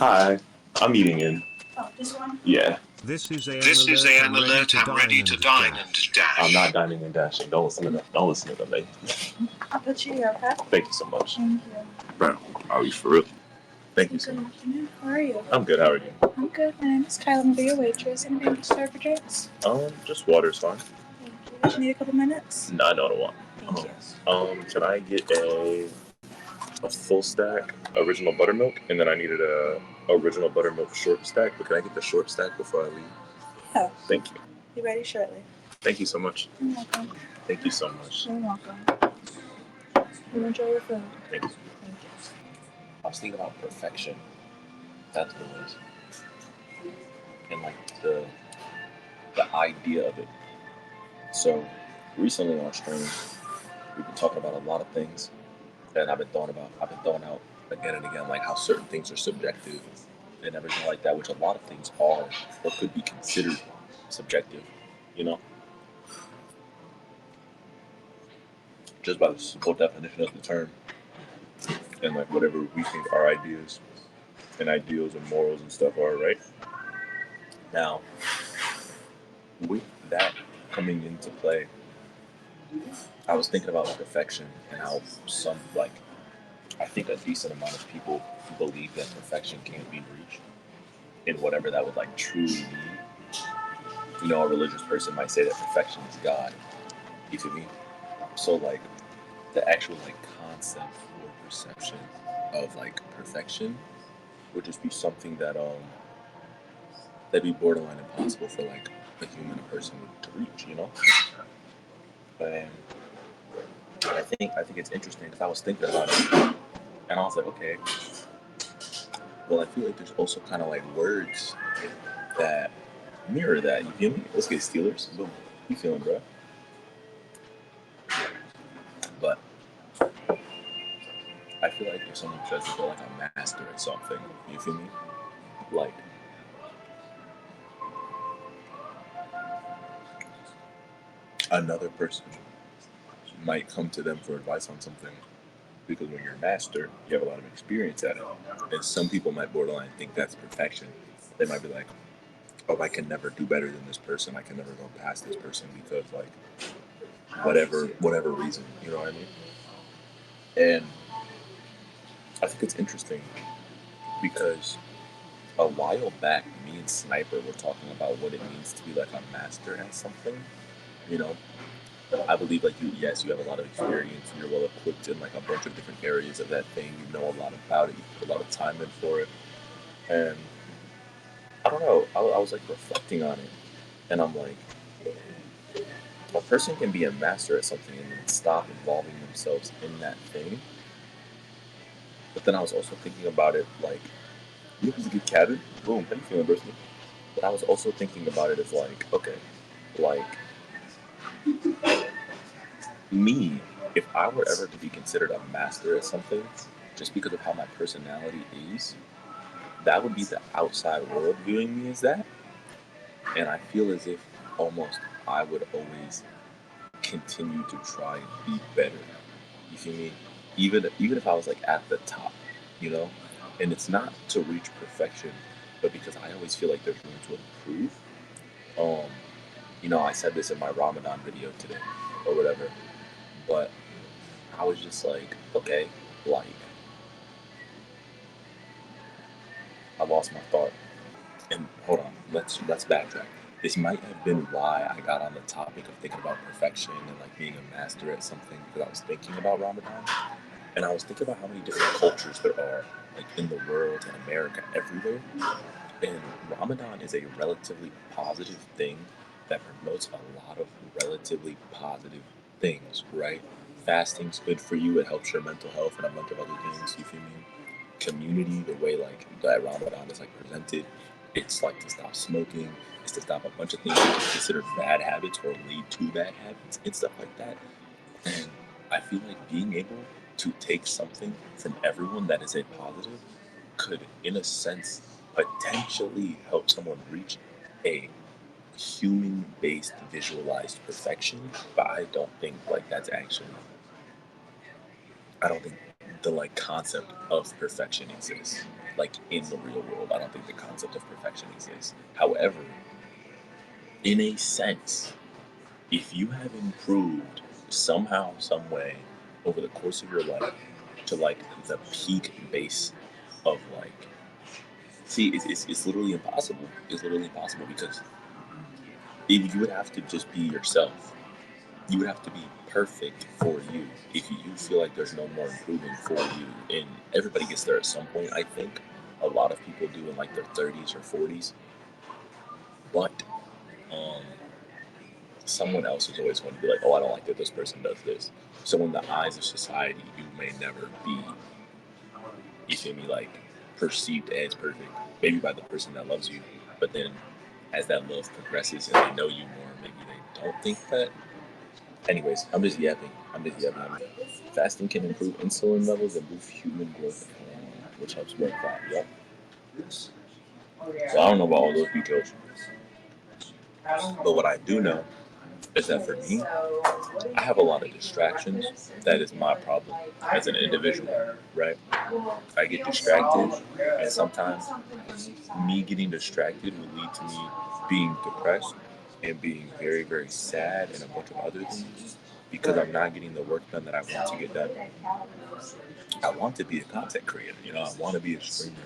Hi, I'm eating in. Oh, this one? Yeah. This is This is AM Alert. I'm ready to dine and dash. I'm not dining and dashing. Don't listen to them. Don't listen to them, mate. I'll put you here, okay? Thank you so much. Thank you. Bro, are you for real? Thank you so Good much. afternoon. How are you? I'm good. How are you? I'm good. My name is Kyla. I'm be your waitress. Anything to serve for drinks? Just water's fine. Thank you. Did you need a couple minutes? No, I don't want. Thank you. Can I get a full stack original buttermilk, and then I needed a original buttermilk short stack. But can I get the short stack before I leave? Yeah. Thank you. Be ready shortly. Thank you so much. You're welcome. Thank you so much. You're welcome. You enjoy your food. Thank you. Thank you. I was thinking about perfection. That's what it is. And like the idea of it. So recently on stream, we've been talking about a lot of things, and I've been throwing out again and again, like how certain things are subjective and everything like that, which a lot of things are or could be considered subjective, you know, just by the simple definition of the term, and like whatever we think our ideas and ideals and morals and stuff are, right? Now, with that coming into play, I was thinking about perfection and how I think a decent amount of people believe that perfection can't be reached in whatever that would like truly mean. You know, a religious person might say that perfection is God. You feel me? So like the actual like concept or perception of like perfection would just be something that'd be borderline impossible for like a human person to reach, you know? And I think it's interesting because I was thinking about it and I was like, okay, well I feel like there's also kind of like words that mirror that. You feel me? Let's get Steelers. Boom. You feeling, bro? But I feel like if someone says that they're like a master at something, you feel me? Like another person might come to them for advice on something because when you're a master, you have a lot of experience at it. And some people might borderline think that's perfection. They might be like, oh, I can never do better than this person. I can never go past this person because like whatever reason, you know what I mean? And I think it's interesting because a while back, me and Sniper were talking about what it means to be like a master at something. You know, I believe like yes, you have a lot of experience and you're well equipped in like a bunch of different areas of that thing. You know a lot about it. You put a lot of time in for it, and I don't know. I was like reflecting on it, and I'm like, a person can be a master at something and then stop involving themselves in that thing. But then I was also thinking about it like, look at the good cabin. Boom, how you feeling, Brittany? But I was also thinking about it as like, okay, like me, if I were ever to be considered a master at something, just because of how my personality is, that would be the outside world viewing me as that. And I feel as if almost I would always continue to try and be better. You feel me? Even if I was like at the top, you know? And it's not to reach perfection, but because I always feel like there's room to improve. Um, I said this in my Ramadan video today or whatever, but I was just like, okay, like I lost my thought. And hold on, let's backtrack. This might have been why I got on the topic of thinking about perfection and like being a master at something because I was thinking about Ramadan and I was thinking about how many different cultures there are like in the world and America everywhere. And Ramadan is a relatively positive thing that promotes a lot of relatively positive things, right? Fasting's good for you. It helps your mental health and a bunch of other things. You feel me? Community, the way like that Ramadan is like presented, it's like to stop smoking. It's to stop a bunch of things that are considered bad habits or lead to bad habits and stuff like that. And I feel like being able to take something from everyone that is a positive could, in a sense, potentially help someone reach a human-based visualized perfection. But I don't think like that's actually. I don't think the like concept of perfection exists. like in the real world. I don't think the concept of perfection exists. However, in a sense, if you have improved somehow, some way over the course of your life to like the peak base of like, see, it's literally impossible. It's literally impossible because if you would have to just be yourself. You would have to be perfect for you if you feel like there's no more improvement for you. And everybody gets there at some point, I think. A lot of people do in like their 30s or 40s. But um, someone else is always going to be like, oh, I don't like that this person does this. So in the eyes of society, you may never be, you feel me, like perceived as perfect. Maybe by the person that loves you. But then as that love progresses and they know you more, maybe they don't think that. Anyways, I'm just yapping. Fasting can improve insulin levels and boost human growth hormone, which helps blood clot. Yep. So I don't know about all those details, but what I do know is that for me, I have a lot of distractions. That is my problem as an individual, right? I get distracted, and sometimes me getting distracted will lead to me being depressed and being very, very sad and a bunch of other things because I'm not getting the work done that I want to get done. I want to be a content creator, I want to be a streamer.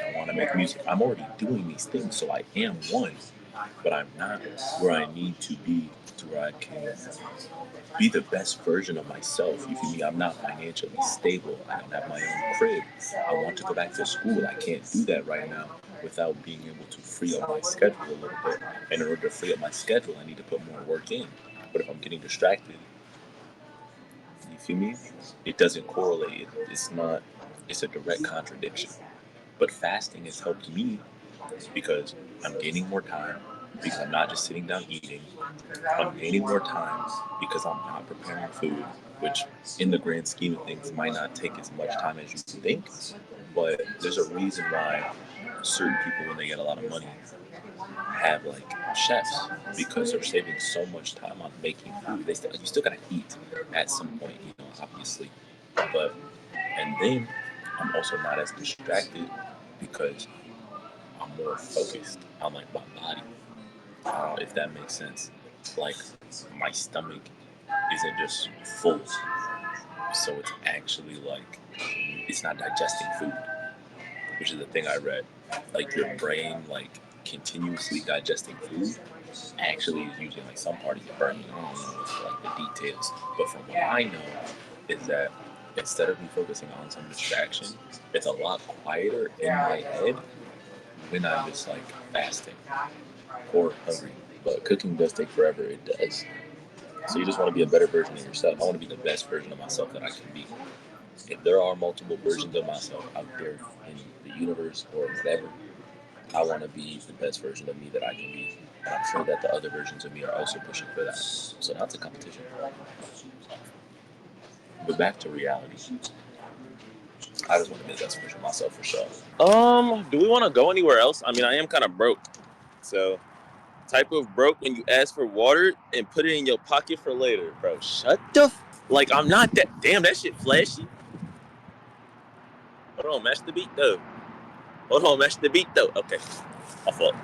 I want to make music. I'm already doing these things, so I am one, but I'm not where I need to be to where I can be the best version of myself. You feel me? I'm not financially stable. I don't have my own crib. I want to go back to school. I can't do that right now without being able to free up my schedule a little bit. And in order to free up my schedule, I need to put more work in. But if I'm getting distracted, you feel me? It doesn't correlate. It's not, it's a direct contradiction. But fasting has helped me because I'm gaining more time because I'm not just sitting down eating. I'm gaining more time because I'm not preparing food, which in the grand scheme of things might not take as much time as you think. But there's a reason why certain people, when they get a lot of money, have like chefs because they're saving so much time on making food. You still gotta eat at some point, obviously. But and then I'm also not as distracted because I'm more focused on like my body. If that makes sense. Like my stomach isn't just full, so it's actually like it's not digesting food, which is the thing I read. Like your brain, like continuously digesting food, actually is using like some part of your brain. I don't know like the details, but from what I know, is that instead of me focusing on some distraction, it's a lot quieter in my head when I'm just like fasting or hungry. But cooking does take forever. It does. So you just want to be a better version of yourself. I want to be the best version of myself that I can be. If there are multiple versions of myself out there in the universe or whatever, I want to be the best version of me that I can be. And I'm sure that the other versions of me are also pushing for that. So now it's a competition. But back to reality. I just want to be the best version of myself for sure. Do we want to go anywhere else? I mean, I am kind of broke. So, type of broke when you ask for water and put it in your pocket for later, bro. Shut the like, I'm not that. Damn, that shit flashy. Hold on, match the beat though. Match the beat though. Okay, my fault.